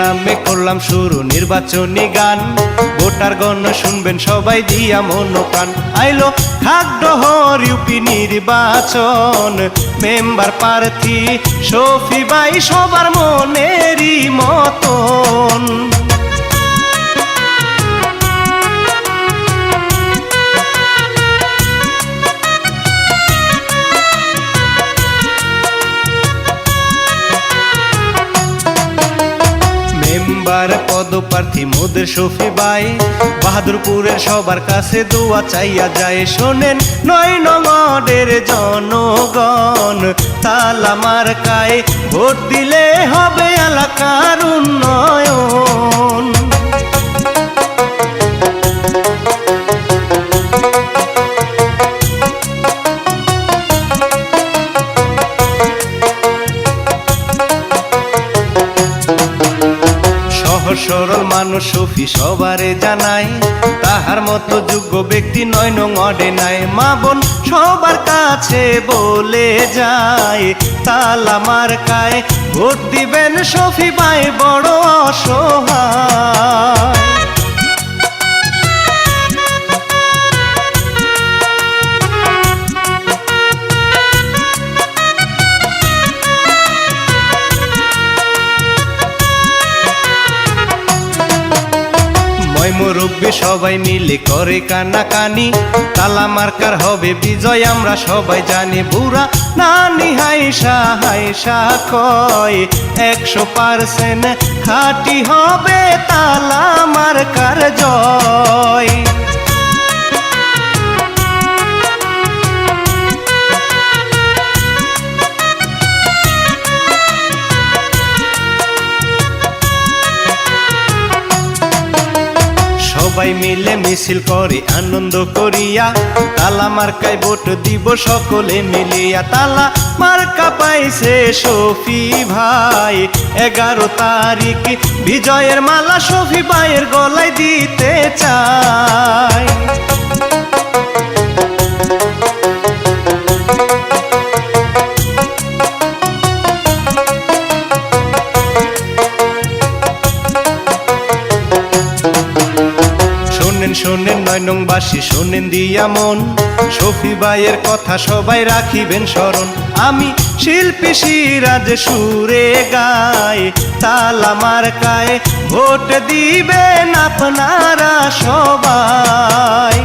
নামে করলাম শুরু নির্বাচনী গান, ভোটার গণ শুনবেন সবাই দিয়া মন প্রাণ। আইলো খাগড়হর ইউপি নির্বাচন, মেম্বার প্রার্থী শফি ভাই সবার মনেরই মতন। মেম্বার পদপ্রার্থী মোদের শফি ভাই, বাহাদুরপুরের সবার কাছে দোয়া চাইয়া যায়। শোনেন ৯ নং ওয়ার্ডের জনগণ, তালা মার্কায় ভোট দিলে হবে এলাকার উন্নয়ন। সরল মানুষ শফি সবারে জানাই, তাহার মতো যোগ্য ব্যক্তি ৯ নং ওয়ার্ডে নাই। মা বোন সবার কাছে বলে যায়, তালা মার্কায় ভোট দিবেন শফি ভাই বড় অসহায়। মুরব্বী সবাই মিলে করে কানাকানি, তালা মার্কার হবে বিজয় আমরা সবাই জানি। বুড়া নানি হাইসা হাইসা কয় ১০০% খাঁটি হবে তালা মার্কার জয়। সবাই মিলে মিছিল করে আনন্দ করিয়া, তালা মার্কায় ভোট দিব সকলে মিলিয়া। তালা মার্কা পাইছে শফি ভাই, ১১ তারিখ বিজয়ের মালা শফি ভাইয়ের গলায় দিতে চাই। শোনেন ৯ নং বাসী শোনেন দিয়া মন, শফি ভাইয়ের কথা সবাই রাখিবেন স্মরণ। আমি শিল্পী সিরাজ সুরে গাই, তালা মার্কায় ভোট দিবেন আপনারা সবাই।